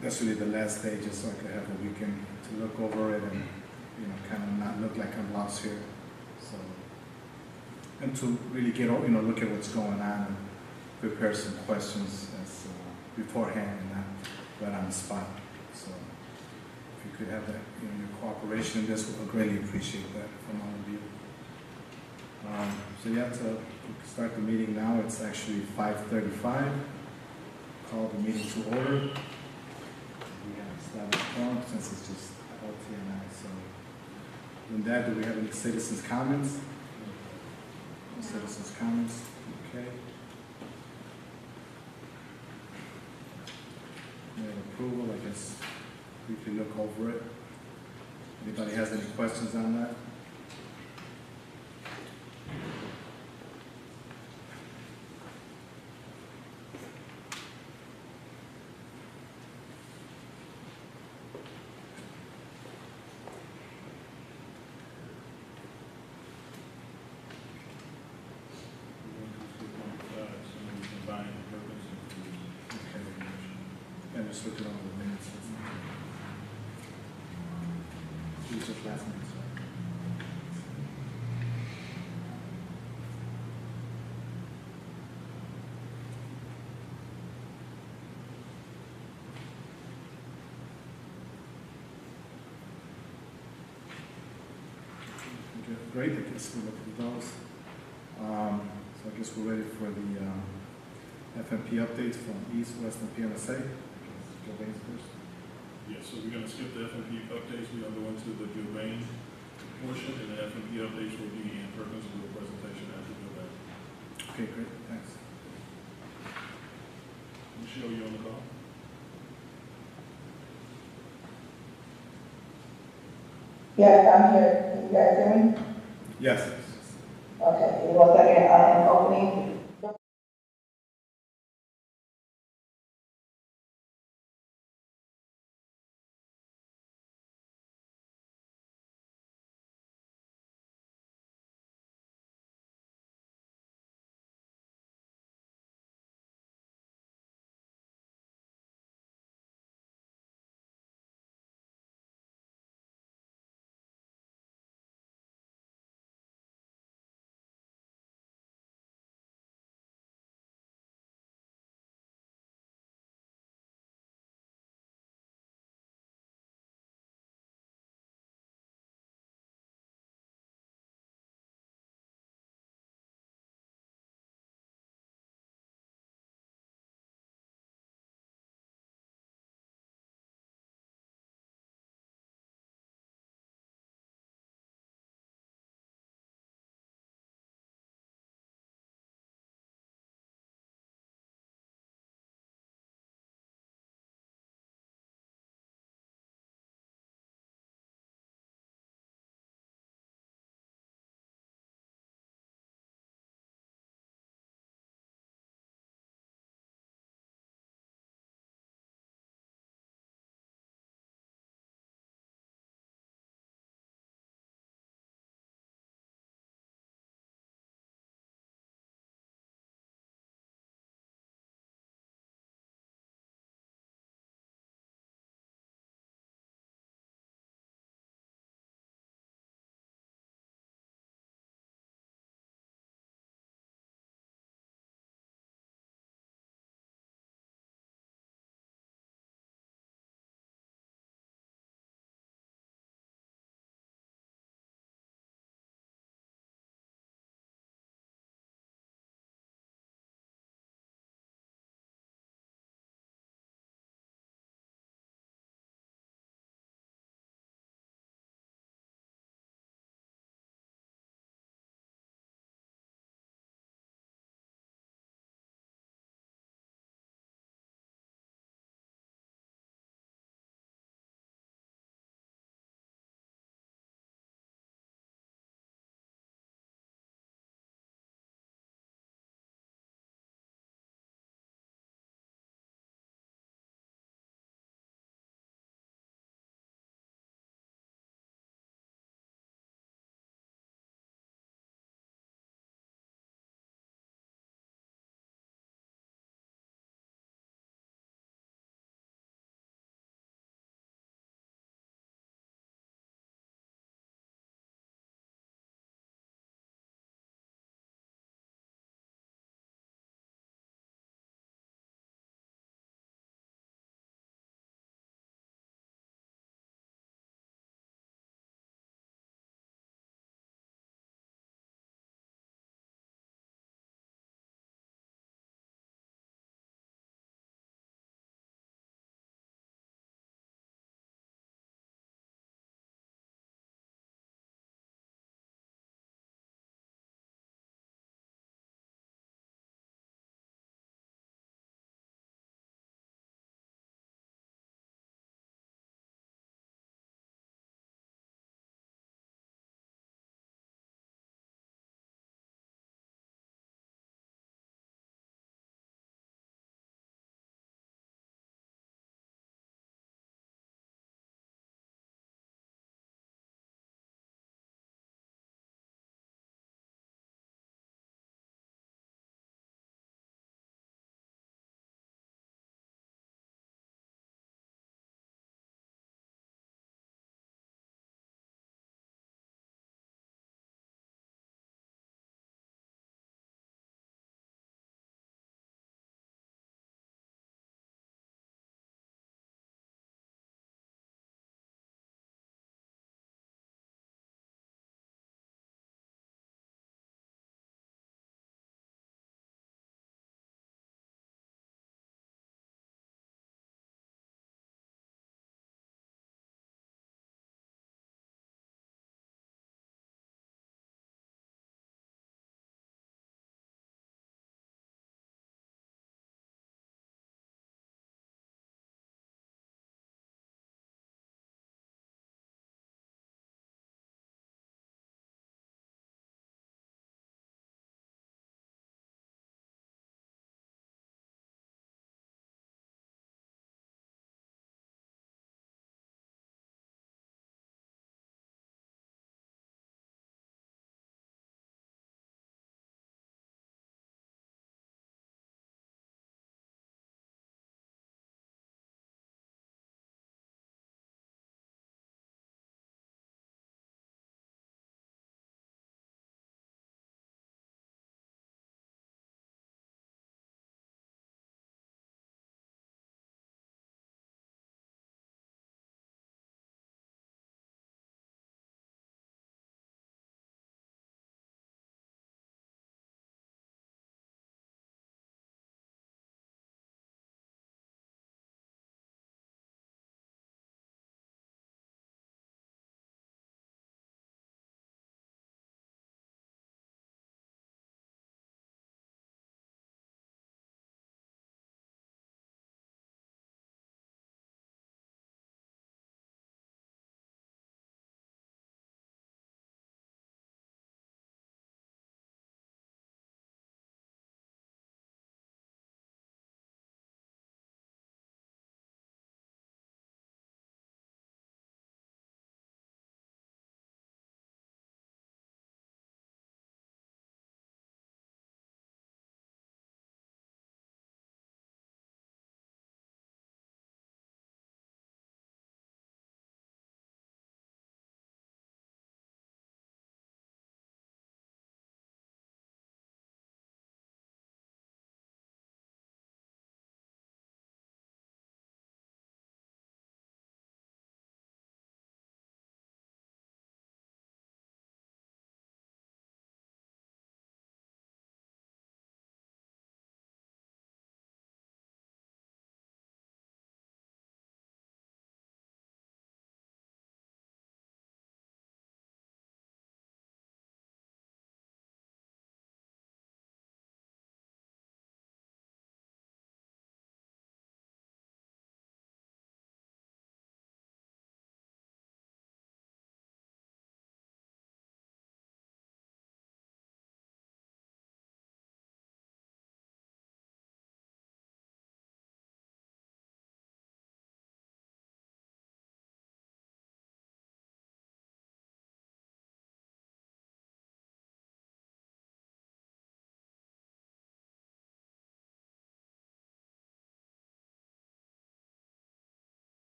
that's really the last day, just so I could have a weekend to look over it and, kind of not look like I'm lost here. So, and to really look at what's going on and prepare some questions beforehand and not right on the spot. So, if you could have that, your cooperation in this, we'll greatly appreciate that from all of you. So to start the meeting now. It's actually 5:35. Call the meeting to order. We have established form since it's just LT and I. So, with that, do we have any citizens' comments? No citizens' comments. Okay. We have approval. I guess briefly look over it. Anybody has any questions on that? And just look at all the minutes. These are last minutes. Okay, great. I guess we'll look at those. So I guess we're ready for the FMP updates from East, West, and PMSA. First. Yes, so we're going to skip the FMP updates. We're going to go into the Gilbane portion, and the FMP updates will be in Perkins with a presentation after Gilbane. Okay, great. Thanks. Michelle, you on the call? Yes, I'm here. Can you guys hear me? Yes. Okay, give me 1 second. I am opening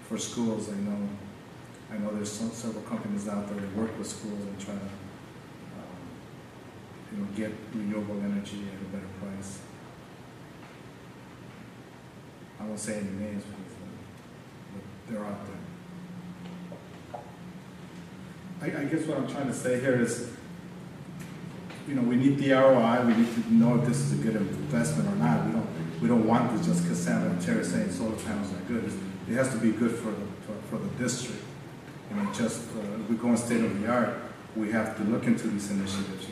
for schools. I know there's several companies out there that work with schools and try to, get renewable energy at a better price. I won't say any names, but they're out there. I guess what I'm trying to say here is, we need the ROI. We need to know if this is a good investment or not. We don't want this just because San Antonio is saying solar panels are good. It has to be good for the district. If we go in state of the art, we have to look into these initiatives.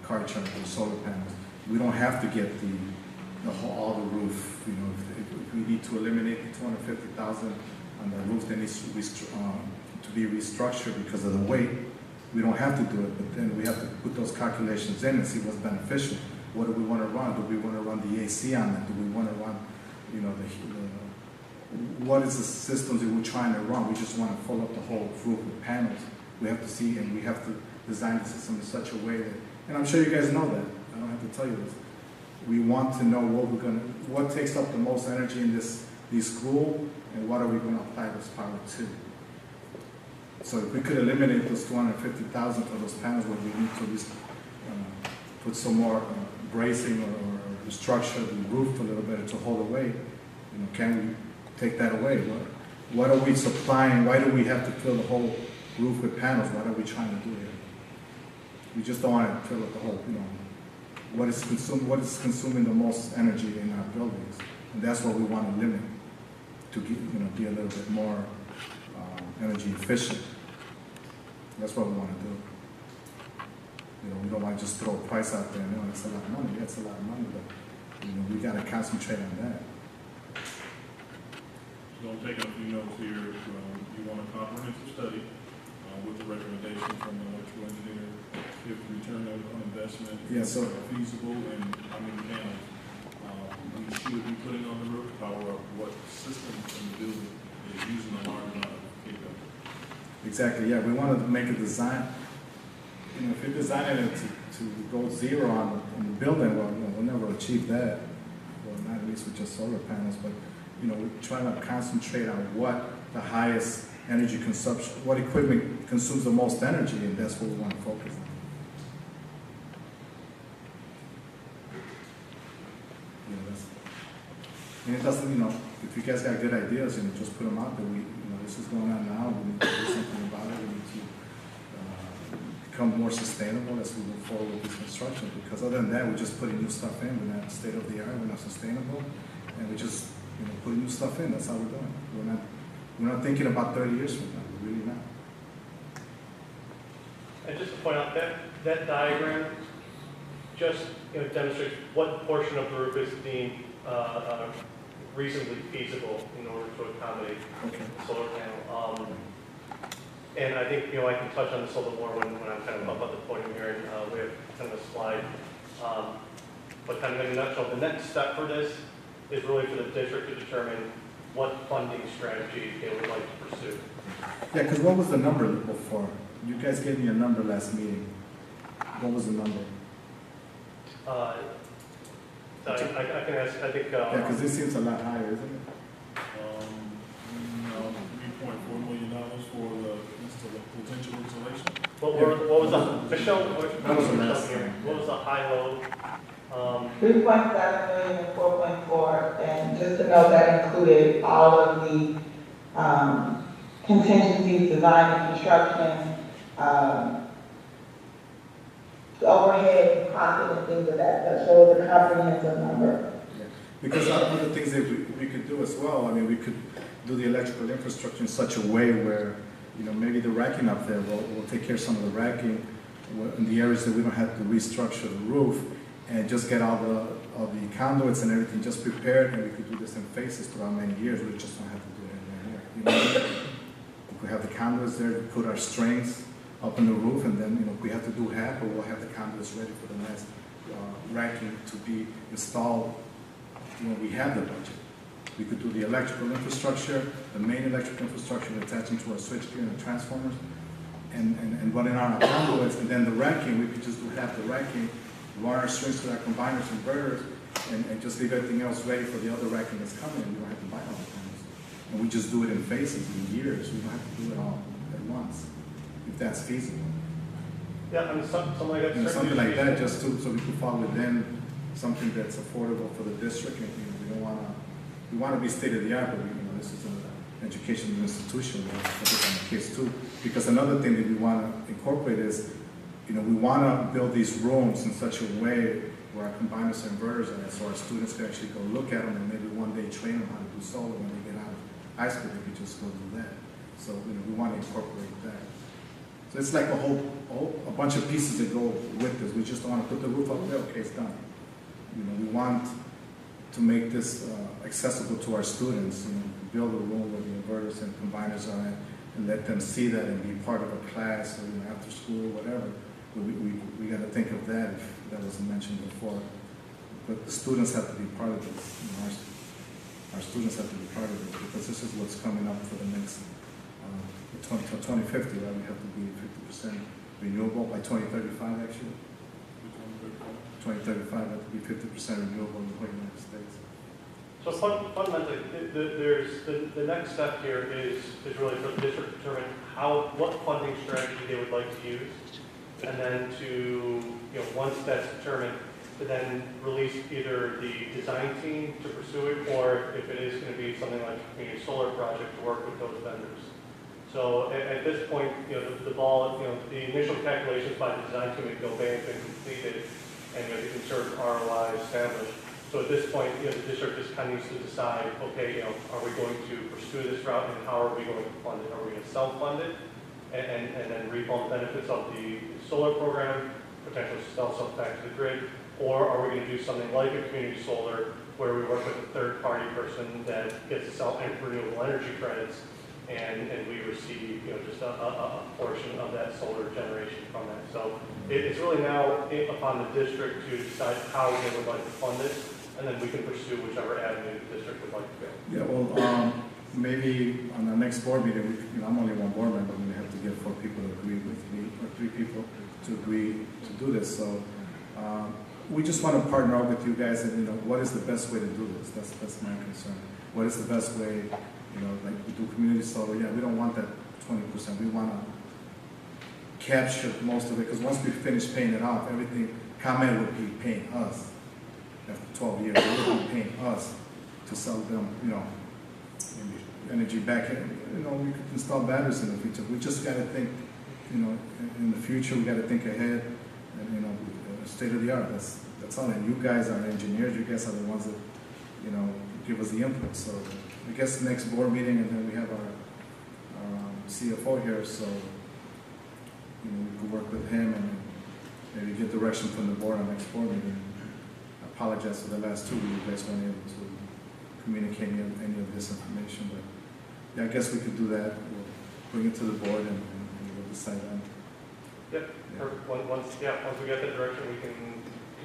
Car chargers, solar panels. We don't have to get all the roof. If we need to eliminate the 250,000 on the roof that needs to be restructured because of the weight, we don't have to do it. But then we have to put those calculations in and see what's beneficial. What do we want to run? Do we want to run the AC on it? Do we want to run, what is the systems that we're trying to run? We just want to fill up the whole roof with panels. We have to see, and we have to design the system in such a way that, and I'm sure you guys know that. I don't have to tell you this. We want to know what takes up the most energy in this school, and what are we going to apply this power to? So if we could eliminate those 250,000 for those panels, where we need to at least put some more bracing or structure the roof a little better to hold the weight, can we take that away? What are we supplying? Why do we have to fill the whole roof with panels? What are we trying to do here? We just don't want to fill up the whole, what is consuming the most energy in our buildings. And that's what we want to limit, to be a little bit more energy efficient. That's what we want to do. We don't want to just throw a price out there and, it's a lot of money. That's a lot of money, but, we got to concentrate on that. So I'm taking a few notes here. You want a comprehensive study with the recommendation from an electrical engineer, if return on investment is feasible, and how many panels we should be putting on the roof, power up, what system in the building is using a large amount of cable. Exactly, yeah. We want to make a design. If you're designing it to go zero on the building, well, we'll never achieve that. Well, not at least with just solar panels, but we're trying to concentrate on what the highest energy consumption, what equipment consumes the most energy, and that's what we want to focus on. And it doesn't, if you guys got good ideas, just put them out there. This is going on now. We need to do something about it. We need to become more sustainable as we move forward with this construction. Because other than that, we're just putting new stuff in. We're not state of the art. We're not sustainable, and we're just putting new stuff in. That's how we're doing. We're not thinking about 30 years from now. We're really not. And just to point out that diagram just demonstrates what portion of the roof is deemed reasonably feasible in order to accommodate the solar panel. And I think I can touch on this a little more when I'm kind of up at the podium here, and we have kind of a slide. But kind of in a nutshell, the next step for this is really for the district to determine what funding strategy they would like to pursue. Yeah, because what was the number before? You guys gave me a number last meeting. What was the number? I can ask, I think... yeah, because this seems a lot higher, isn't it? $3.4 million for the potential installation. What was the, Michelle, what was the high low? 3.7 million and 4.4, and just to note that included all of the contingencies, design and construction, overhead, profit, and things of that. So it was a comprehensive number. Yeah. Because other things that we could do as well. We could do the electrical infrastructure in such a way where, maybe the racking up there, we'll take care of some of the racking in the areas that we don't have to restructure the roof, and just get all the conduits and everything just prepared, and we could do this in phases throughout many years. We just don't have to do it every year. We could have the conduits there to put our strings up on the roof, and then if we have to do half, but we'll have the conduits ready for the next racking to be installed when we have the budget. We could do the electrical infrastructure, the main electrical infrastructure attaching to our switchgear and the transformers, and running on our conduits, and then the racking, we could just do half the racking, run our strings to our combiners and inverters, and just leave everything else ready for the other racking that's coming, and we don't have to buy all the panels. and we just do it in phases, in years. We don't have to do it all at once, if that's feasible. Yeah, I mean, something like that. You know, something certainly like is that, feasible. just so we can fall within something that's affordable for the district. And, you know, we don't want to, we want to be state of the art, but you know, this is an educational institution. We have to put it on the case too. Because another thing that we want to incorporate is, you know, we want to build these rooms in such a way where our combiners and inverters are, so our students can actually go look at them and maybe one day train them how to do solar when they get out of high school. They could just go do that. So, you know, we want to incorporate that. So it's like a bunch of pieces that go with this. We just don't want to put the roof up there. Okay, it's done. You know, we want to make this accessible to our students. You know, build a room where the inverters and combiners are in, and let them see that and be part of a class or, you know, after school, whatever. We got to think of that, if that wasn't mentioned before. But the students have to be part of this. You know, our students have to be part of it, because this is what's coming up for the next 2050, right? We have to be 50% renewable by 2035, actually. 2035, have to be 50% renewable in the whole United States. So fundamentally, there's the next step here is really for the district to determine what funding strategy they would like to use, and then to, you know, once that's determined, to then release either the design team to pursue it, or if it is going to be something like a community solar project, to work with those vendors. So at this point, you know, the ball, you know, the initial calculations by the design team at Gilbane have been completed, and, you know, the conserved ROI established. So at this point, you know, the district just kind of needs to decide, okay, you know, are we going to pursue this route, and how are we going to fund it? Are we going to self-fund it and then reap all the benefits of the solar program, potentially sell some back to the grid, or are we going to do something like a community solar, where we work with a third-party person that gets to sell renewable energy credits, and we receive, you know, just a portion of that solar generation from that. So it's really now upon the district to decide how they would like to fund it, and then we can pursue whichever avenue the district would like to go. Yeah, well, maybe on the next board meeting, you know, I'm only one board member. I'm going to have to get 4 people to agree with me, or 3 people to agree to do this. So we just want to partner up with you guys, and, you know, what is the best way to do this? That's my concern. What is the best way? You know, like we do community solar. Yeah, we don't want that 20%. We want to capture most of it, because once we finish paying it off, everything, ComEd would be paying us after 12 years. They would be paying us to sell them, you know, energy back. You know, we could install batteries in the future. We just got to think, you know, in the future. We got to think ahead, and, you know, state of the art. That's all. And you guys are engineers. You guys are the ones that, you know, give us the input. So I guess next board meeting, and then we have our CFO here, so, you know, we could work with him and maybe get direction from the board on next board meeting. I apologize for the last 2 weeks. You guys weren't able to communicate any of this information, but yeah, I guess we could do that. We'll bring it to the board, and we'll decide on. Yep. Yeah. Once we get the direction, we can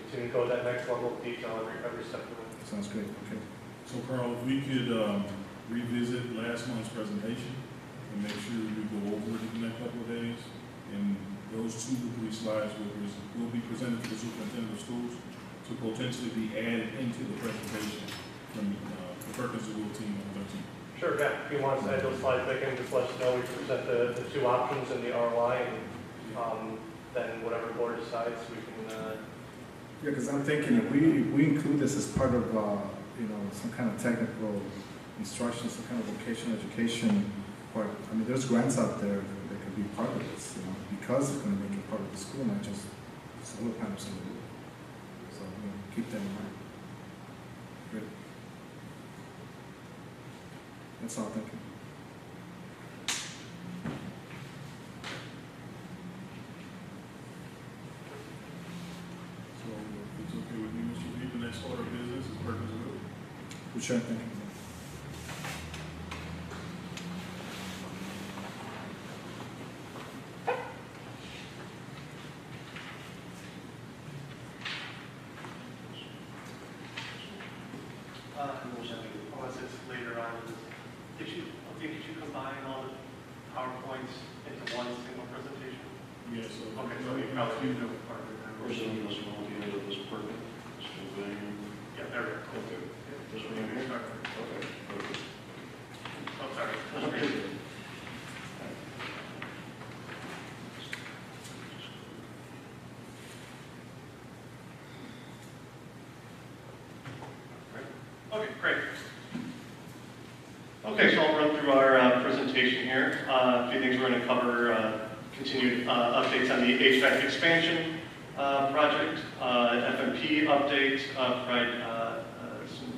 continue to go that next level of detail every step of the way. Sounds great. Okay. So Carl, if we could revisit last month's presentation and make sure we go over it in the next couple of days, and those 2 or 3 slides will be presented to the superintendent of schools to potentially be added into the presentation from the Perkins and Will team on 13. Sure, yeah. If you want to add those slides back in, just let us know. We present the 2 options and the ROI, and then whatever the board decides, we can. Yeah, because I'm thinking if we include this as part of you know, some kind of technical instruction, some kind of vocational education part. I mean, there's grants out there that could be part of this, you know, because it's going to make it part of the school, not just solar panels on the roof. So, you know, keep that in mind. Great. That's all. Thank you. So if it's okay with you, Mr. Reed, the next order of business is Perkins and Will. Sure, thank you. Unless it's later on, did you combine all the PowerPoints into one single presentation? Yes. So Okay, so you probably do part of it. Or sending us one at the end of this permit, this thing. Yeah, there we go. Okay. This one here? Okay. Okay. Okay. Okay, great. Okay, so I'll run through our presentation here. A few things we're going to cover, continued updates on the HVAC expansion project, FMP update, provide some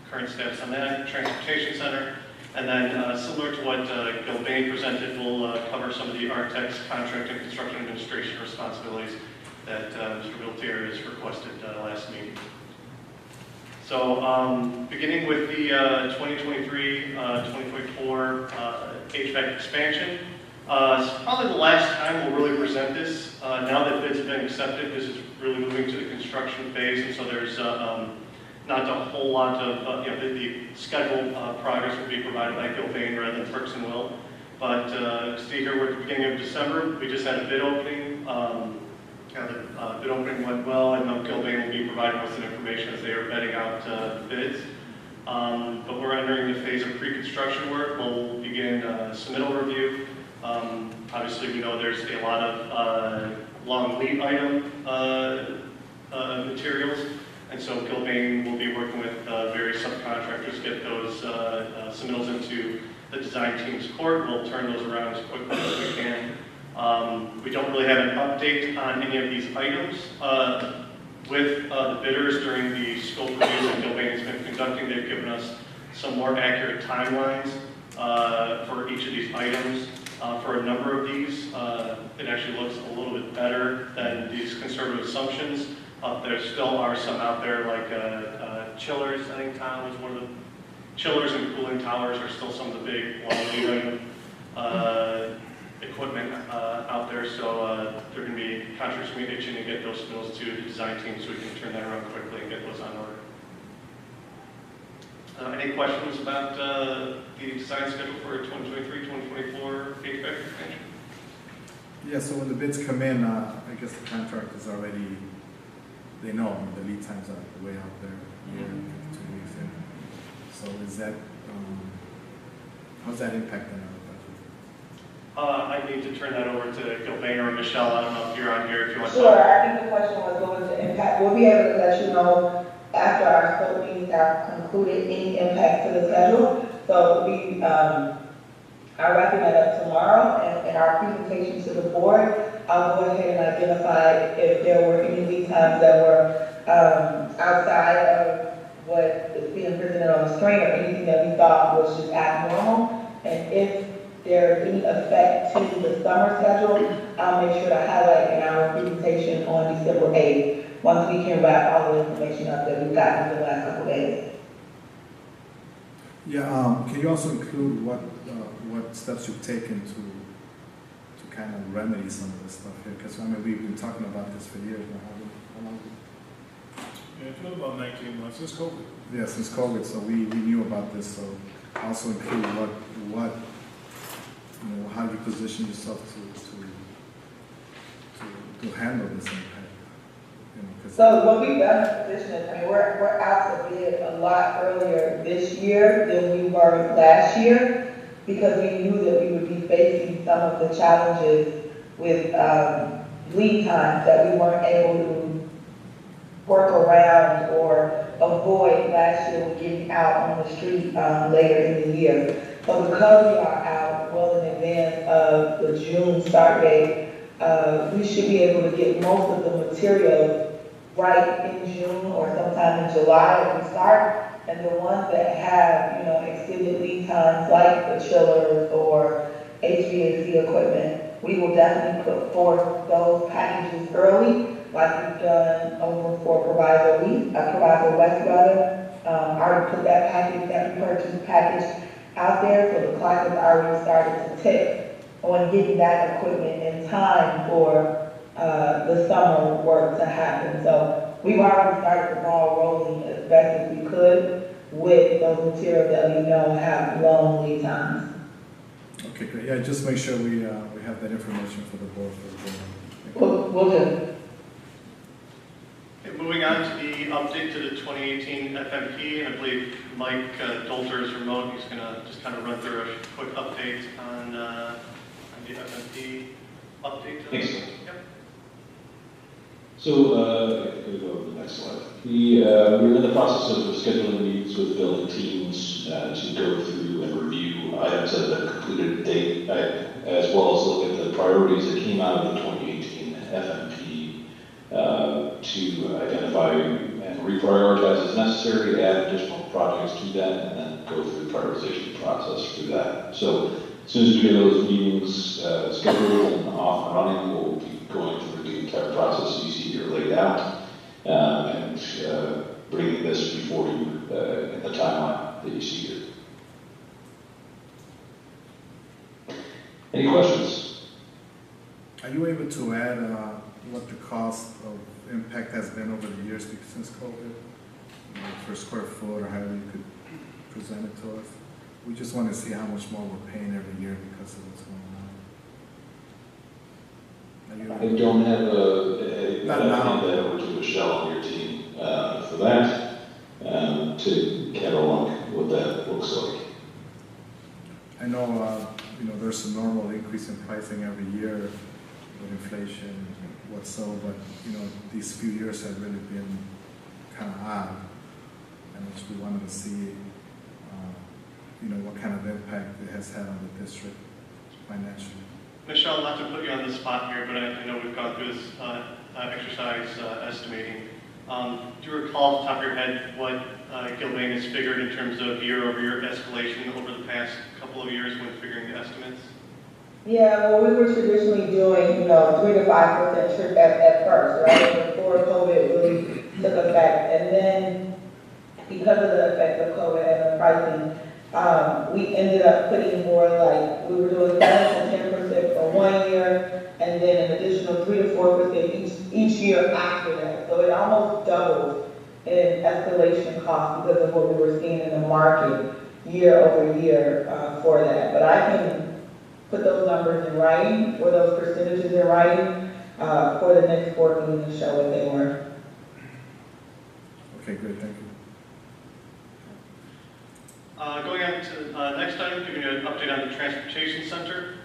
current status on that, transportation center, and then similar to what Gilbane presented, we'll cover some of the architect's contract and construction administration responsibilities that Mr. Viltier has requested last meeting. So beginning with the 2023-2024 HVAC expansion, it's probably the last time we'll really present this. Now that bids have been accepted, this is really moving to the construction phase, and so there's not a whole lot of, the scheduled progress will be provided by Gilbane rather than Perks and Will. But see here, we're at the beginning of December. We just had a bid opening. The bid opening went well, and Gilbane will be providing us some information as they are vetting out the bids. But we're entering the phase of pre-construction work. We'll begin submittal review. Obviously, we know there's a lot of long lead item materials, and so Gilbane will be working with various subcontractors to get those submittals into the design team's court. We'll turn those around as quickly as we can. We don't really have an update on any of these items. With the bidders during the scope reviews that Gilbane has been conducting, they've given us some more accurate timelines for each of these items. For a number of these, it actually looks a little bit better than these conservative assumptions. There still are some out there like chillers. I think Tom was one of the chillers and cooling towers are still some of the big long lead item equipment out there, so they're going to be contractors going to be itching to get those bills to the design team so we can turn that around quickly and get those on order. Any questions about the design schedule for 2023-2024 HVAC expansion? Yeah, so when the bids come in, I guess the contractors already, they know the lead times are way out there, year and 2 weeks in. So is that, how's that impacting our budget? I need to turn that over to Gilbane or Michelle. I don't know if you're on here, if you want to. Sure, I think the question was what was the impact. We'll be able to let you know after our scope meetings are concluded any impact to the schedule. So we are wrapping that up tomorrow, and in our presentation to the board, I'll go ahead and identify if there were any lead times that were outside of what is being presented on the screen or anything that we thought was just abnormal. And if there's any effect to the summer schedule, I'll make sure to highlight in our presentation on December 8th, once we can wrap all the information up that we've gotten in the last couple of days. Yeah, can you also include what steps you've taken to kind of remedy some of this stuff here? Because I mean, we've been talking about this for years now. How long? Yeah, it's been about 19 months since COVID. Yeah, since COVID, so we knew about this. So also include what how you position yourself to handle this impact. So what we've done in position is, I mean, we're out to bid a lot earlier this year than we were last year because we knew that we would be facing some of the challenges with lead times that we weren't able to work around or avoid last year with getting out on the street later in the year. So because we are out well in advance of the June start date, we should be able to get most of the materials right in June or sometime in July when we start. And the ones that have, extended lead times like the chillers or HVAC equipment, we will definitely put forth those packages early, like we've done over for Proviso West rather. Already put that package, that repurchase package out there, so the clock has already started to tick on getting that equipment in time for the summer work to happen. So we've already started the ball rolling as best as we could with those materials that we know have long lead times. Okay, great. Yeah, just make sure we have that information for the board. We'll do. Okay, moving on to the update to the 2018 FMP, and I believe Mike Dolter is remote. He's going to just kind of run through a quick update on the FMP update. Thanks. Yep. So, if we go to the next slide. We're in the process of scheduling meetings with building teams to go through and review items that have been completed to date, as well as look at the priorities that came out of the 2018 FMP to identify and reprioritize as necessary, add additional projects to that, and then go through the prioritization process through that. So, as soon as we get those meetings scheduled and off and running, we'll be going through the entire process you see here laid out, and bringing this before you in the timeline that you see here. Any questions? Are you able to add what the cost of impact has been over the years since COVID? Like per square foot, or however you could present it to us? We just want to see how much more we're paying every year because of what's going on. I don't have hand that over to Michelle on your team for that, to catalog what that looks like. I know, there's a normal increase in pricing every year with inflation, what's so, but, these few years have really been kind of odd, and which we wanted to see, what kind of impact it has had on the district financially. Michelle, not to put you on the spot here, but I know we've gone through this exercise estimating. Do you recall off the top of your head what Gilbane has figured in terms of year-over-year escalation over the past couple of years when figuring the estimates? Yeah, well, we were traditionally doing, 3 to 5% trip at first, right? Before COVID really took effect. And then, because of the effect of COVID and the pricing, we ended up putting more like, we were doing 7 to 10% for 1 year, and then an additional 3 to 4% each year after that. So it almost doubled in escalation costs because of what we were seeing in the market year over year for that. But I can put those numbers in writing, or those percentages in writing, for the next board meeting to show what they were. Okay, great, thank you. Going on to the next item, giving you an update on the Transportation Center.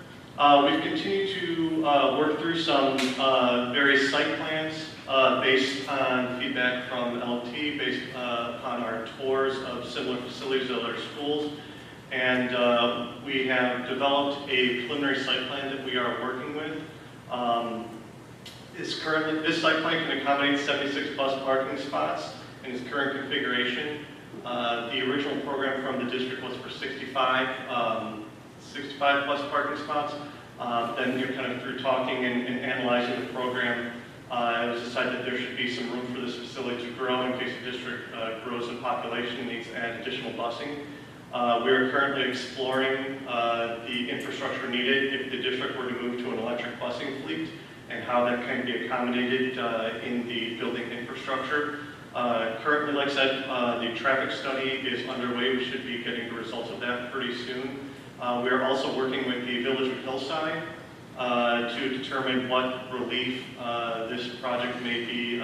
We've continued to work through some various site plans based on feedback from LT, based upon our tours of similar facilities at other schools. And we have developed a preliminary site plan that we are working with. This site plan can accommodate 76 bus parking spots in its current configuration. The original program from the district was for 65 plus parking spots. Then kind of through talking and analyzing the program, it was decided that there should be some room for this facility to grow in case the district grows in population and needs to add additional busing. We are currently exploring the infrastructure needed if the district were to move to an electric busing fleet and how that can be accommodated in the building infrastructure. Currently, like I said, the traffic study is underway. We should be getting the results of that pretty soon. We are also working with the Village of Hillside to determine what relief this project may be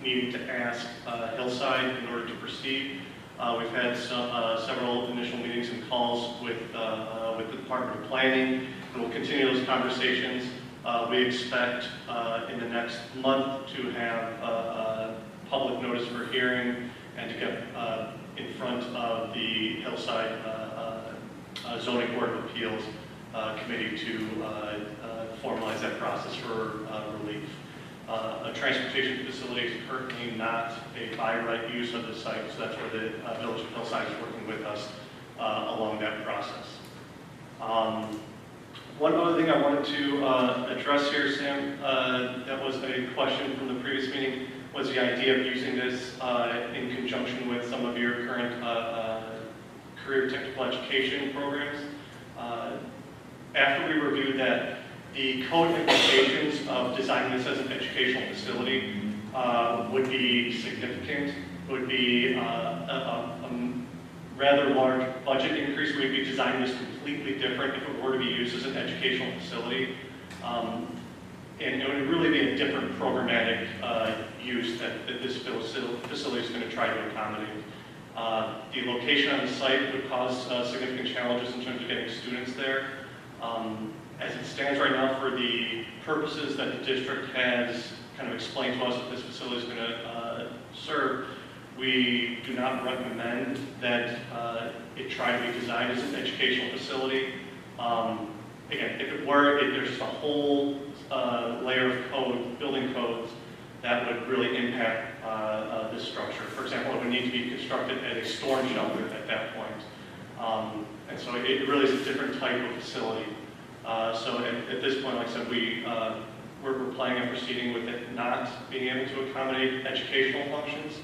needing to ask Hillside in order to proceed. We've had several initial meetings and calls with the Department of Planning, and we'll continue those conversations. We expect in the next month to have public notice for hearing and to get in front of the Hillside Zoning Board of Appeals Committee to formalize that process for relief. A transportation facility is currently not a by right use of the site, so that's where the Village of Hillside is working with us along that process. One other thing I wanted to address here, Sam, that was a question from the previous meeting, was the idea of using this in conjunction with some of your current career technical education programs. After we reviewed that, the code implications of designing this as an educational facility would be significant, would be a rather large budget increase. We'd be designing this completely different if it were to be used as an educational facility. And it would really be a different programmatic use that this facility is going to try to accommodate. The location on the site would cause significant challenges in terms of getting students there. As it stands right now, for the purposes that the district has kind of explained to us what this facility is going to serve, we do not recommend that it try to be designed as an educational facility. Again, if it were, there's just a whole layer of code, building codes, that would really impact this structure. For example, it would need to be constructed as a storm shelter at that point. And so it really is a different type of facility. So at this point, like I said, we're planning on proceeding with it not being able to accommodate educational functions.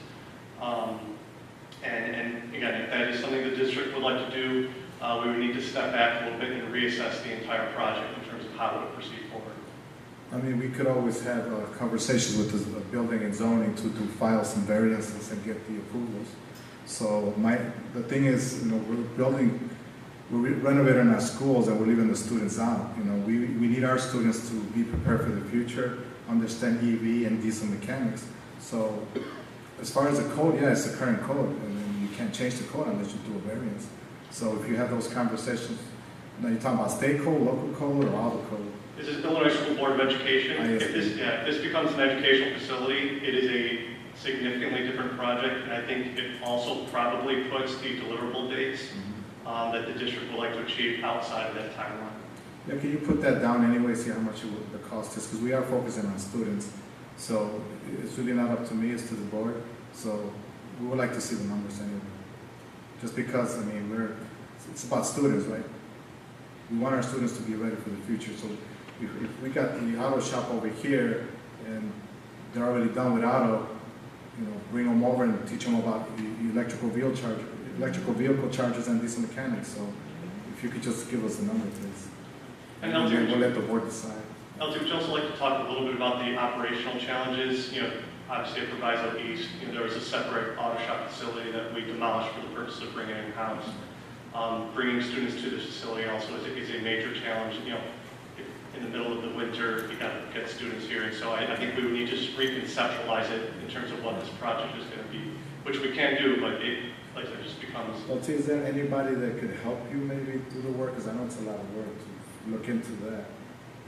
And again, if that is something the district would like to do, we would need to step back a little bit and reassess the entire project in terms of how it would proceed forward. I mean, we could always have conversations with the building and zoning to file some variances and get the approvals. So the thing is, we're renovating our schools and we're leaving the students out. We need our students to be prepared for the future, understand EV and diesel mechanics. So as far as the code, yeah, it's the current code, and then you can't change the code unless you do a variance. So if you have those conversations, you're talking about state code, local code, or all the code. This is Illinois School Board of Education. If this becomes an educational facility, it is a significantly different project, and I think it also probably puts the deliverable dates that the district would like to achieve outside of that timeline. Yeah, can you put that down anyway, see how much the cost is? Because we are focusing on students. So it's really not up to me, it's to the board. So we would like to see the numbers anyway. Just because, I mean, it's about students, right? We want our students to be ready for the future. So if we got the auto shop over here and they're already done with auto, bring them over and teach them about the electrical vehicle chargers and diesel mechanics. So if you could just give us the number, please. And then we'll let the board decide. LT, would you also like to talk a little bit about the operational challenges? Obviously at Proviso East, there was a separate auto shop facility that we demolished for the purpose of bringing it in-house. Bringing students to this facility also is a major challenge. In the middle of the winter, you got to get students here, and so I think we would need to just reconceptualize it in terms of what this project is going to be, which we can do, but it just becomes. LT, is there anybody that could help you maybe do the work? Because I know it's a lot of work to look into that,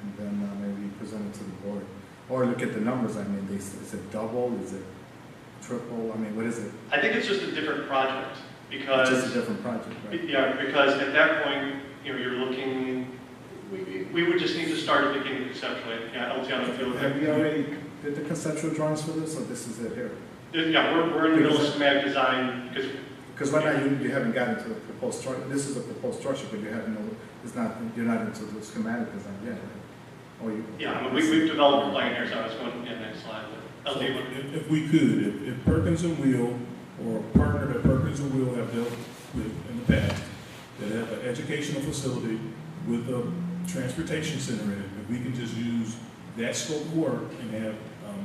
and then maybe present it to the board, or look at the numbers. I mean, is it double? Is it triple? I mean, what is it? I think it's just a different project because it's just a different project, right? Yeah, because at that point, you're looking. We would just need to start thinking conceptually. Yeah, LT, I don't feel that. Have we already did the conceptual drawings for this, or this is it here? Yeah, we're in the middle of schematic design because right now you haven't gotten to the proposed structure. This is a proposed structure, but you haven't. You're not into the schematic design yet, right? Or you? Yeah, I mean, we've developed a plan here, so I was going to the next slide. So if we could, if Perkins and Will, or a partner that Perkins and Will have dealt with in the past, that have an educational facility with a transportation center in it, if we can just use that scope of work and have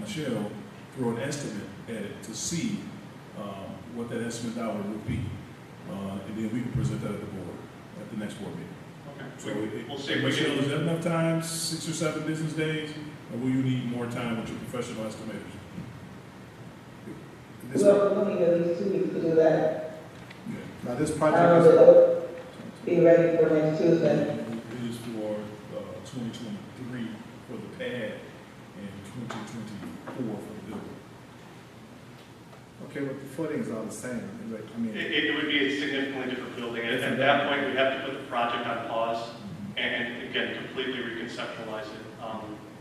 Michelle throw an estimate at it to see what that estimate dollar would be, and then we can present that at the board, at the next board meeting. Okay. So we'll see if we Michelle, can. is that enough time, 6 or 7 business days, or will you need more time with your professional estimators? We'll need at least 2 weeks to do that. Yeah. Now this I project don't is. know if it'll be ready for next Tuesday. It is for 2023 for the pad and 2024 for the building. Okay, but the footings are the same. Like, I mean, It would be a significantly different building. At that point, we'd have to put the project on pause and again, completely reconceptualize it.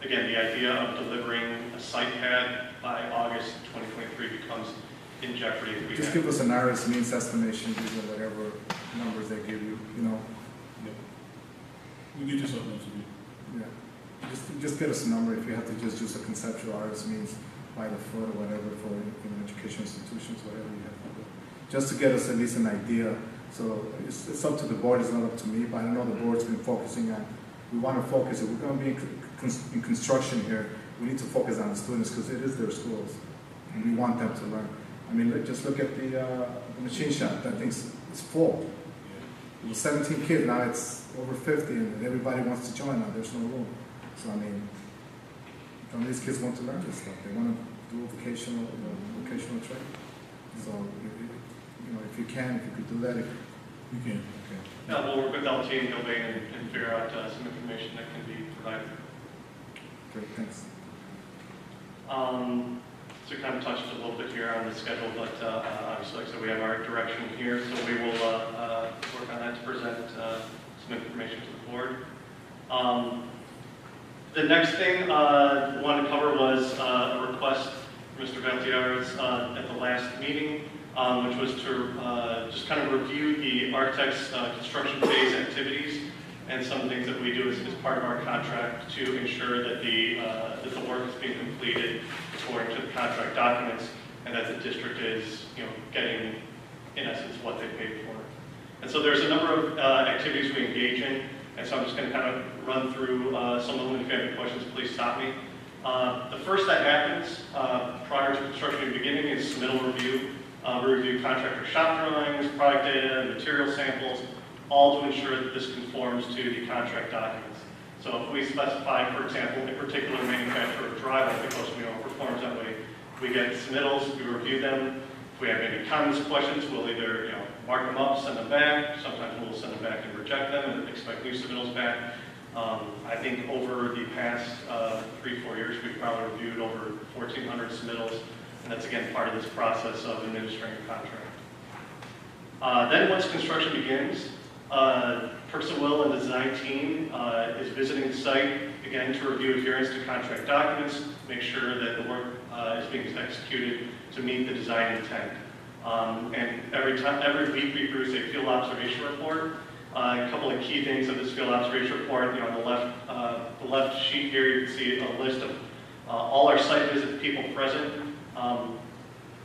Again, the idea of delivering a site pad by August 2023 becomes in jeopardy if we just have. give us an IRS means estimation using whatever numbers they give you. Yeah. We'll get you something else to do. Yeah. Just get us a number if you have to just use a conceptual IRS means by the foot or whatever for educational institutions, whatever you have to do. Just to get us at least an idea. So it's up to the board, it's not up to me, but I know the board's been focusing on, we want to focus, if we're going to be in construction here, we need to focus on the students because it is their schools. And we want them to learn. I mean, just look at the machine shop, that thing's full. It was 17 kids, now it's over 50 and everybody wants to join now, there's no room. So I mean, some of these kids want to learn this stuff. They want to do vocational training. So, if you could do that. You can. Okay. Yeah, we'll work with LT and Gilbane and figure out some information that can be provided. Great, thanks. So we kind of touched a little bit here on the schedule, but obviously, like I said, we have our direction here, so we will work on that to present some information to the board. The next thing I wanted to cover was a request from Mr. Valtiaris at the last meeting, which was to just kind of review the architect's construction phase activities and some things that we do as part of our contract to ensure that the work is being completed according to the contract documents and that the district is, getting, in essence, what they paid for. And so there's a number of activities we engage in, and so I'm just going to kind of run through some of them. If you have any questions, please stop me. The first that happens prior to construction beginning is submittal review. We review contractor shop drawings, product data, material samples, all to ensure that this conforms to the contract documents. So if we specify, for example, a particular manufacturer of drywall because we know it performs that way, we get submittals, we review them. If we have any comments, questions, we'll either mark them up, send them back. Sometimes we'll send them back and reject them and expect new submittals back. I think over the past 3-4 years, we've probably reviewed over 1,400 submittals, and that's again part of this process of administering a contract. Then once construction begins, Purchase and Will and the design team is visiting the site, again, to review adherence to contract documents, make sure that the work is being executed to meet the design intent. And every week we produce a field observation report. A couple of key things of this field observation report, on the left sheet here, you can see a list of all our site visit people present.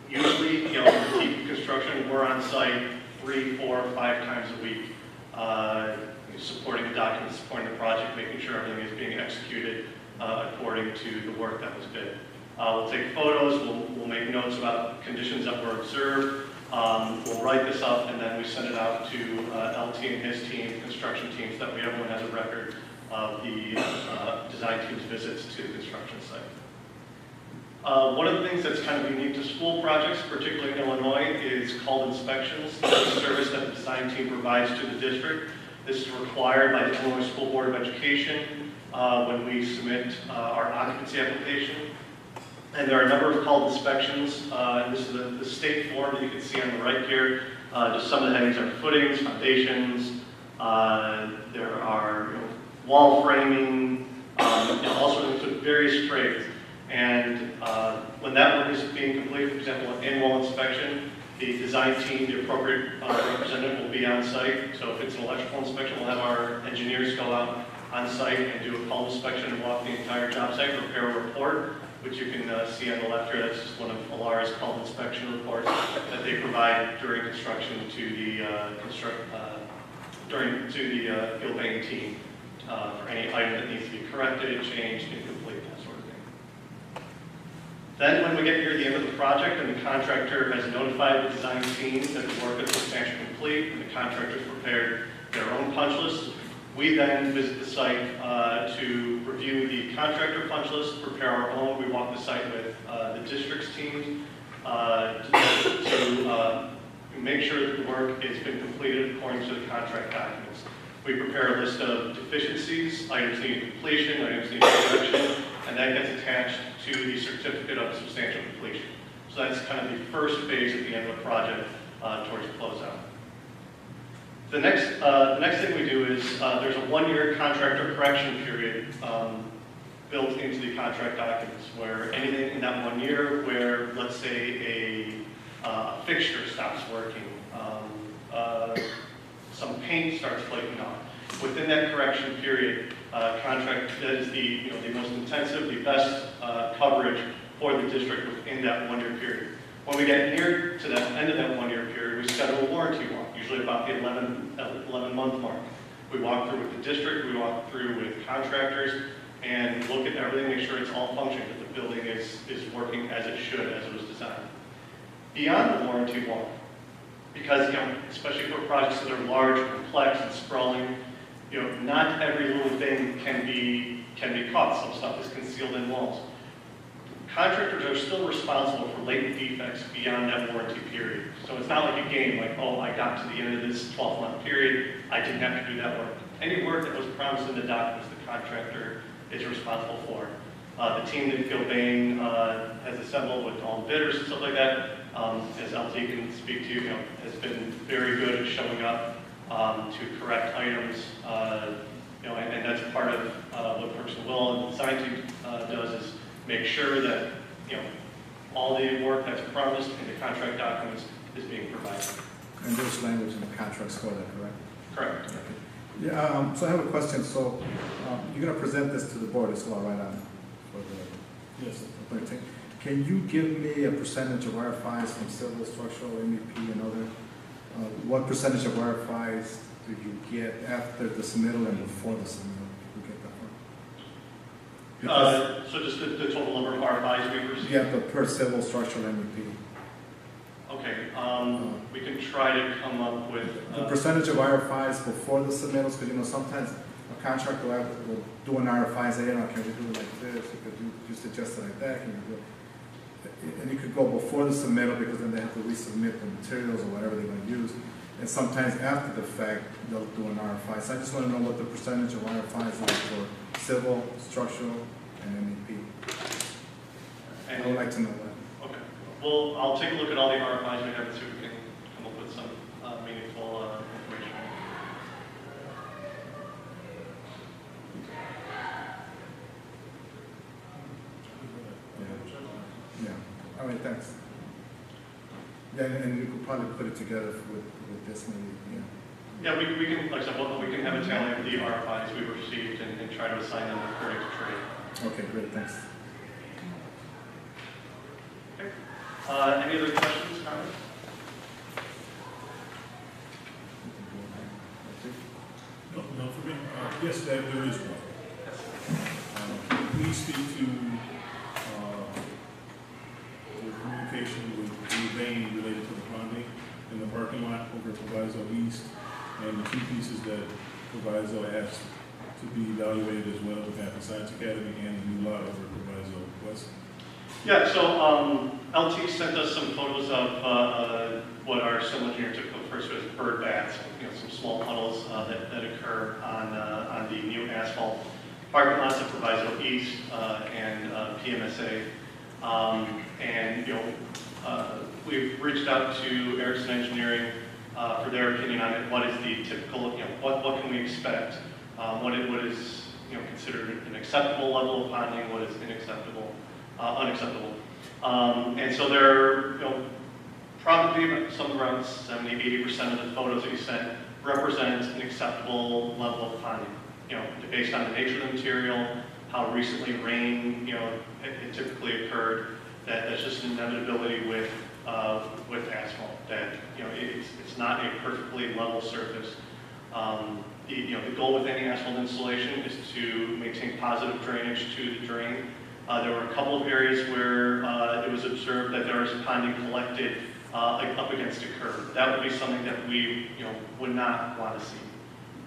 Usually, in keep construction, we're on site 3, 4, 5 times a week. Supporting the documents, supporting the project, making sure everything is being executed according to the work that was bid. We'll take photos, we'll make notes about conditions that were observed, we'll write this up, and then we send it out to LT and his team, construction teams, that way everyone has a record of the design team's visits to the construction site. One of the things that's kind of unique to school projects, particularly in Illinois, is called inspections. It's a service that the design team provides to the district. This is required by the Illinois School Board of Education when we submit our occupancy application. And there are a number of called inspections. This is the state form that you can see on the right here. Just some of the headings are footings, foundations. There are wall framing, also include various trades. And when that work is being completed, for example, an in-wall inspection, the design team, the appropriate representative will be on site. So if it's an electrical inspection, we'll have our engineers go out on site and do a call inspection and walk the entire job site, prepare a report, which you can see on the left here. That's just one of Alara's call inspection reports that they provide during construction to the field bank team for any item that needs to be corrected, changed, incomplete, that sort of thing. Then when we get near the end of the project and the contractor has notified the design team that the work is substantially complete and the contractor's prepared their own punch list, we then visit the site to review the contractor punch list, prepare our own. We walk the site with the district's teams to make sure that the work has been completed according to the contract documents. We prepare a list of deficiencies, items needing completion, items needing correction, and that gets attached to the certificate of substantial completion. So that's kind of the first phase at the end of the project towards closeout. The next thing we do is there's a 1-year contractor correction period built into the contract documents where anything in that 1 year where, let's say, a fixture stops working, some paint starts flaking off. Within that correction period, contract that is the most intensive, the best coverage for the district within that 1-year period. When we get near to the end of that 1-year period, we schedule a warranty walk, usually about the 11-month mark. We walk through with the district, we walk through with contractors, and look at everything, make sure it's all functioning, that the building is working as it should, as it was designed. Beyond the warranty walk, because especially for projects that are large, complex, and sprawling, not every little thing can be caught. Some stuff is concealed in walls. Contractors are still responsible for latent defects beyond that warranty period. So it's not like a game, like, oh, I got to the end of this 12-month period, I didn't have to do that work. Any work that was promised in the documents, the contractor is responsible for. The team that Gilbane has assembled with all the bidders and stuff like that, as LT can speak to, has been very good at showing up to correct items, and that's part of what Parks and Will and the design team does, is make sure that all the work that's promised in the contract documents is being provided. And there's language in the contracts for that, correct? Correct. Okay. Yeah, so I have a question. So you're going to present this to the board as well, right, on for the Yes. the 13th. Can you give me a percentage of RFIs from civil, structural, MEP, and other? What percentage of RFIs do you get after the submittal and before the submittal? You get that one? So just the total number of RFIs we've received? Yeah, but per civil, structural, MEP. Okay, we can try to come up with... The percentage of RFIs before the submittals, because sometimes a contractor will do an RFI and say, can we do it like this? You could you suggest it like that? Can you do it? And you could go before the submittal, because then they have to resubmit the materials or whatever they're going to use. And sometimes after the fact, they'll do an RFI. So I just want to know what the percentage of RFIs is for civil, structural, and MEP. I would like to know that. Okay. Well, I'll take a look at all the RFIs we have and see if we can come up with some meaningful information. Yeah. All right, thanks. Yeah, and you could probably put it together with this maybe, yeah. Yeah, we can, like I said, we can have a tally of the RFIs we've received and try to assign them according to trade. Okay, great, thanks. Okay. Any other questions, comments? No, for me. Yes, there is one. Please speak to the communication with Gilbane related to the bonding in the parking lot over at Proviso East, and the two pieces that Proviso asked to be evaluated as well with Happy Science Academy and the new lot over at Proviso West. Yeah, so LT sent us some photos of what our civil engineer took first as bird baths, some small puddles that occur on the new asphalt parking lots at Proviso East and PMSA. We've reached out to Erickson Engineering for their opinion on it. What is the typical, what can we expect? What is considered an acceptable level of ponding? What is unacceptable? And so they're probably some around 70–80% of the photos that you sent represent an acceptable level of ponding. Based on the nature of the material, how recently rain it typically occurred. That's just an inevitability with asphalt. That it's not a perfectly level surface. The goal with any asphalt installation is to maintain positive drainage to the drain. There were a couple of areas where it was observed that there was ponding collected up against a curb. That would be something that we would not want to see.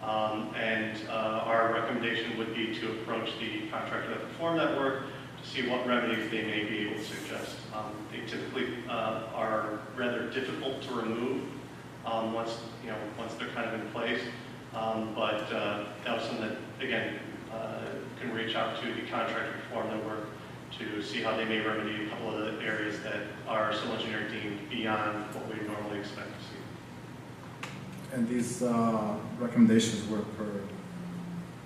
Our recommendation would be to approach the contractor that performed that work to see what remedies they may be able to suggest. They typically are rather difficult to remove once they're kind of in place. But that was something that, again, can reach out to the contractor to perform their work to see how they may remedy a couple of the areas that our civil engineer deemed beyond what we normally expect to see. And these recommendations were per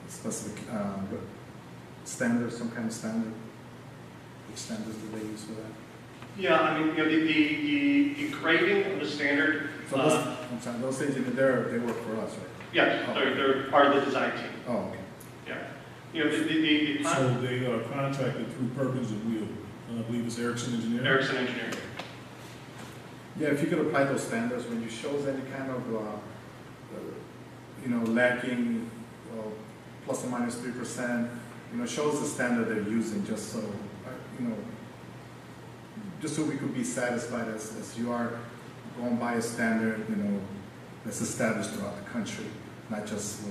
specific standard, some kind of standard? Which standards do they use for that? Yeah, I mean, the grading of the standard. So those engineers, they work for us, right? Yes, Oh. they're part of the design team. Oh, okay. Yeah. So they are contracted through Perkins and Will. I believe it's Erickson Engineering. Erickson Engineering. Yeah, if you could apply those standards when you shows any kind of, lacking, plus or minus 3%, shows the standard they're using, just so, just so we could be satisfied as you are going by a standard, that's established throughout the country, not just,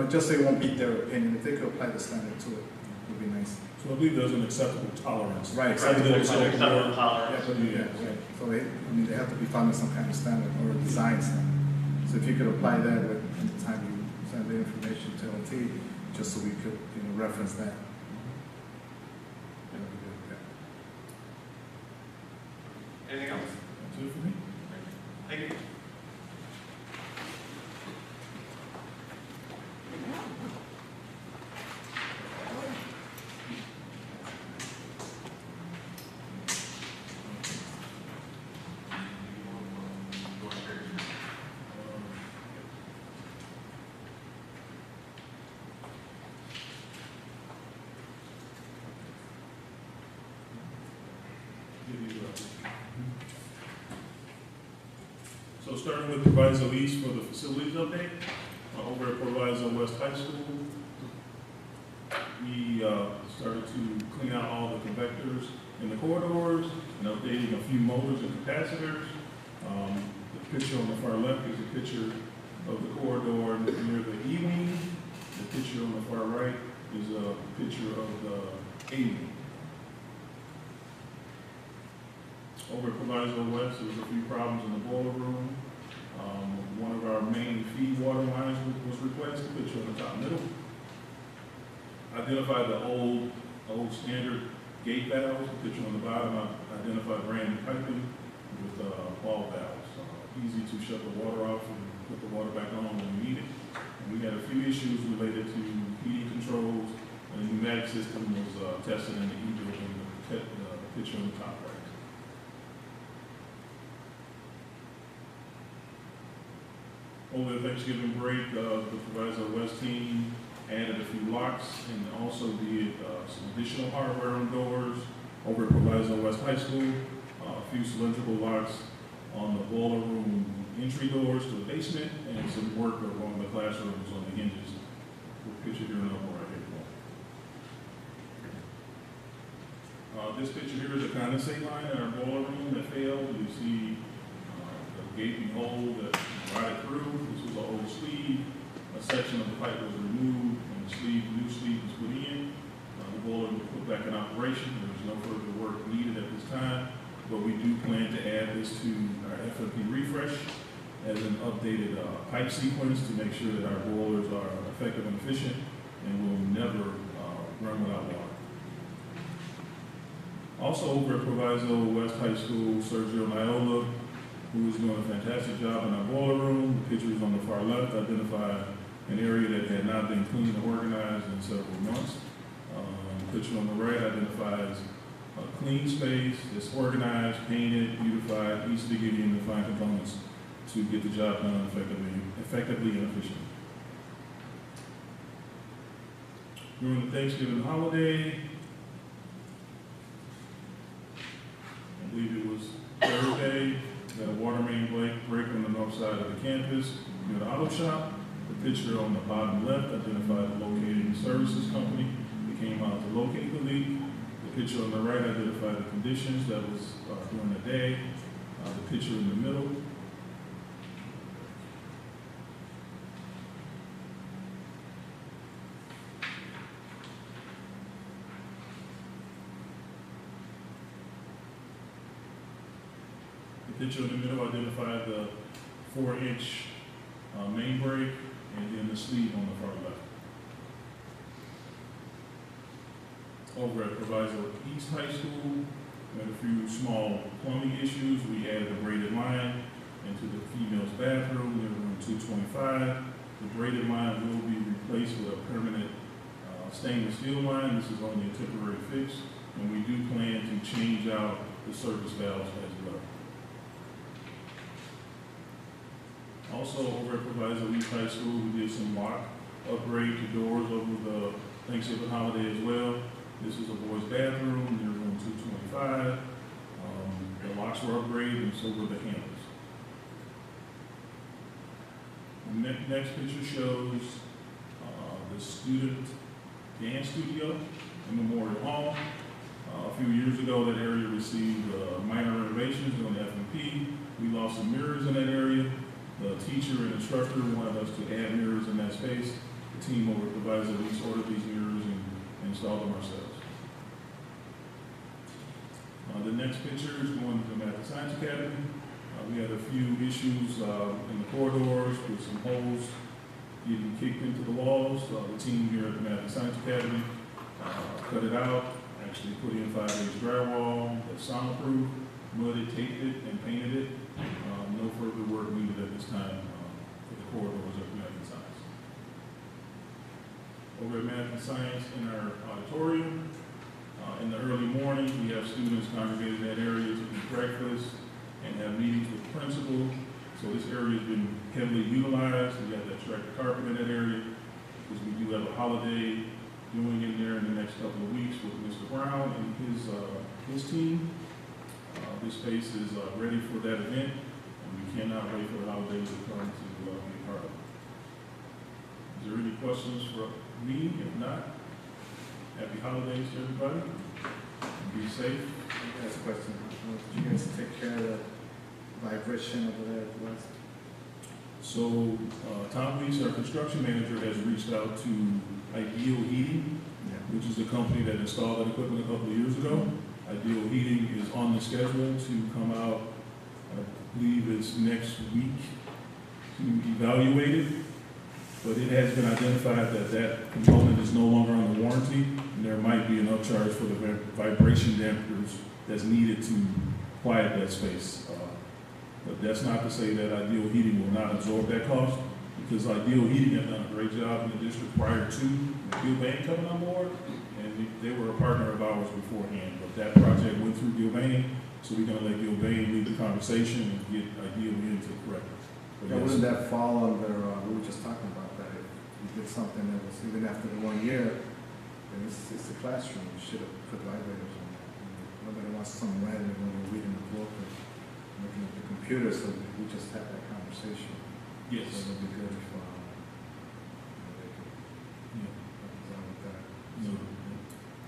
just so it won't beat their opinion. If they could apply the standard to it, it would be nice. So I believe there's an acceptable tolerance. Right, Acceptable acceptable tolerance. Right. So they have to be following some kind of standard or a design standard. So if you could apply that at the time you send the information to LT, just so we could reference that. So starting with Proviso East for the facilities update, over at Proviso West High School, we started to clean out all the convectors in the corridors and updating a few motors and capacitors. The picture on the far left is a picture of the corridor near the E-wing. The picture on the far right is a picture of the A-wing. Over at Proviso West, there was a few problems in the boiler room. One of our main feed water lines was replaced, the picture on the top middle. Identified the old standard gate valves, the picture on the bottom. I identified brand new piping with ball valves. Easy to shut the water off and put the water back on when we need it. And we had a few issues related to heating controls, and the pneumatic system was tested in the E-building, the picture on the top right. Over the Thanksgiving break, the Proviso West team added a few locks and also did some additional hardware on doors. Over at Proviso West High School, a few cylindrical locks on the boiler room entry doors to the basement, and some work along the classrooms on the hinges. We'll picture here in the upper right here. This picture here is a condensate line in our boiler room that failed. You see the gaping hole that right through. This was an old sleeve. A section of the pipe was removed and the new sleeve was put in. The boiler was put back in operation. There was no further work needed at this time, but we do plan to add this to our FFP refresh as an updated pipe sequence to make sure that our boilers are effective and efficient and will never run without water. Also over at Proviso West High School, Sergio Niola, who is doing a fantastic job in our boiler room. The pictures on the far left identify an area that had not been cleaned and organized in several months. The picture on the right identifies a clean space that's organized, painted, beautified, easy to get in the fine components to get the job done effectively and efficiently. During the Thanksgiving holiday, I believe it was Thursday, got a water main break on the north side of the campus near the auto shop. The picture on the bottom left identified the locating services company that came out to locate the leak. The picture on the right identified the conditions that was during the day. The picture in the middle identified the 4-inch main break and then the sleeve on the far left. Over at Proviso East High School, we had a few small plumbing issues. We added a braided line into the female's bathroom near room 225. The braided line will be replaced with a permanent stainless steel line. This is only a temporary fix, and we do plan to change out the service valves as well. Also, over at Proviso East High School, we did some lock upgrade to doors over the Thanksgiving holiday as well. This is a boys' bathroom near room 225. The locks were upgraded and so were the handles. The next picture shows the student dance studio in Memorial Hall. A few years ago, that area received minor renovations on the F&P. We lost some mirrors in that area. The teacher and instructor wanted us to add mirrors in that space. The team over at Proviso East ordered these mirrors and installed them ourselves. The next picture is going to the Math and Science Academy. We had a few issues in the corridors with some holes getting kicked into the walls. The team here at the Math and Science Academy cut it out, actually put in 5-inch drywall that's soundproof, mudded, taped it, and painted it. No further work needed at this time for the corridors of Math and Science. Over at Math and Science in our auditorium, in the early mornings, we have students congregated in that area to eat breakfast and have meetings with the principal. So this area has been heavily utilized. We have that tractor carpet in that area because we do have a holiday doing in there in the next couple of weeks with Mr. Brown and his team. This space is ready for that event, and we cannot wait for the holidays to come to be a part of it. Is there any questions for me? If not, happy holidays to everybody. Be safe. That's a question. Did you guys take care of the vibration over there at the west? So, Tom Leach, our construction manager, has reached out to Ideal Heating, which is the company that installed that equipment a couple of years ago. Ideal Heating is on the schedule to come out, I believe it's next week, to evaluate it. But it has been identified that that component is no longer under warranty, and there might be an upcharge for the vibration dampers that's needed to quiet that space. But that's not to say that Ideal Heating will not absorb that cost, because Ideal Heating has done a great job in the district prior to Gilbane coming on board, and they were a partner of ours beforehand. But that project went through Gilbane, so we're going to let Gilbane lead the conversation and get Ideal in to correct it. Yeah, wouldn't that fall under, we were just talking about that, if you did something that was even after the 1 year, then it's the classroom, you should have put vibrators on that. Nobody wants some random when they're reading the book or looking at the computer, so we just had that conversation. Yes. So it'd be good if, they could, represent with that. So,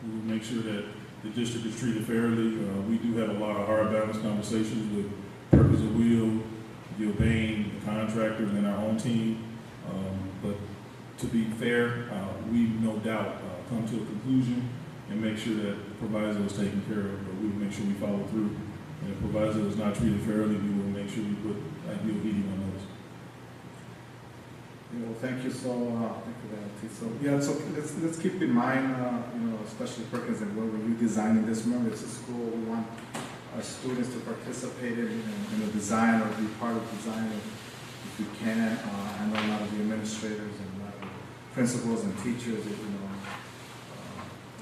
we will make sure that the district is treated fairly. We do have a lot of hard balance conversations with Purpose of Wheel, Gilbane, the contractors, and our own team. But to be fair, we no doubt come to a conclusion and make sure that Proviso is taken care of, but we will make sure we follow through. And if Proviso is not treated fairly, we will make sure we put Ideal Heating on those. Yeah, well, thank you thank you for that, T. So, yeah, so let's keep in mind, especially Perkins, and when you're designing this, remember it's a school, we want our students to participate in the design or be part of the design if we can. I know a lot of the administrators and a lot of the principals and teachers,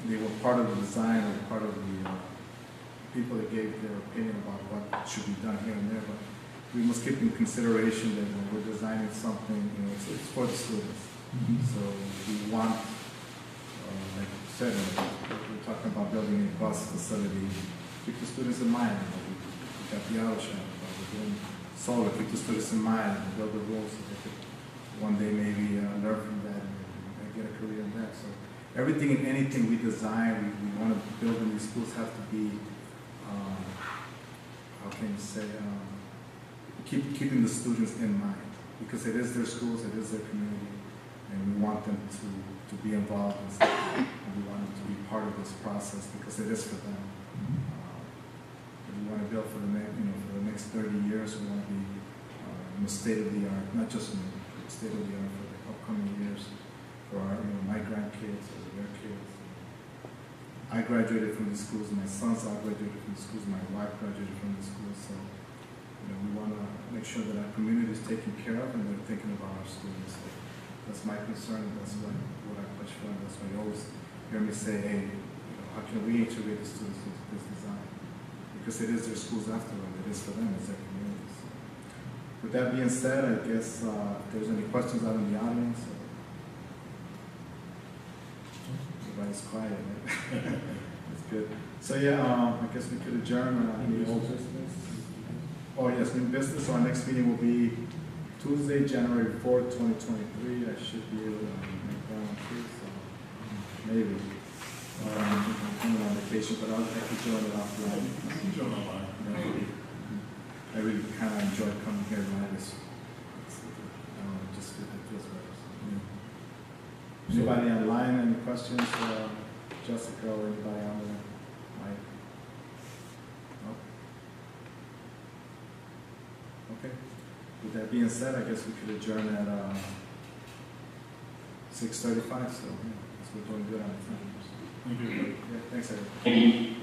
they were part of the design or part of the people that gave their opinion about what should be done here and there. But we must keep in consideration that when we're designing something, it's for the students. Mm-hmm. So we want, like you said, we're talking about building a bus facility. Keep the students in mind. We got the auto shop, we're doing solar. Keep the students in mind and build the rules so they could one day maybe learn from that and get a career in that. So everything and anything we design, we want to build in these schools have to be, how can you say, keeping the students in mind, because it is their schools, it is their community, and we want them to be involved in stuff, and we want them to be part of this process because it is for them. We want to build for the next 30 years. We want to be in the state of the art, not just in the state of the art for the upcoming years, for our, my grandkids or their kids. I graduated from these schools. My sons all graduated from the schools. My wife graduated from the schools. So, we want to make sure that our community is taken care of and they're thinking about our students. So that's my concern. That's what I push for. And that's why you always hear me say, hey, how can we integrate the students into this design? Because it is their schools after all. It is for them. It's their community. So, with that being said, I guess if there's any questions out in the audience. Everybody's quiet, right? That's good. So yeah, I guess we could adjourn the old business. Oh yes, new business. Our next meeting will be Tuesday, January 4th, 2023. I should be able to make that one too, so maybe. I'm on vacation, but I could join it offline. You can join online. I really kind of enjoy coming here live. Just it feels better. So. Anybody online? Any questions? Jessica or anybody on there? Mike? No? Okay. With that being said, I guess we could adjourn at 6:35. So, we're doing good on the time. Thank you. Yeah, thanks, everyone. Thank you.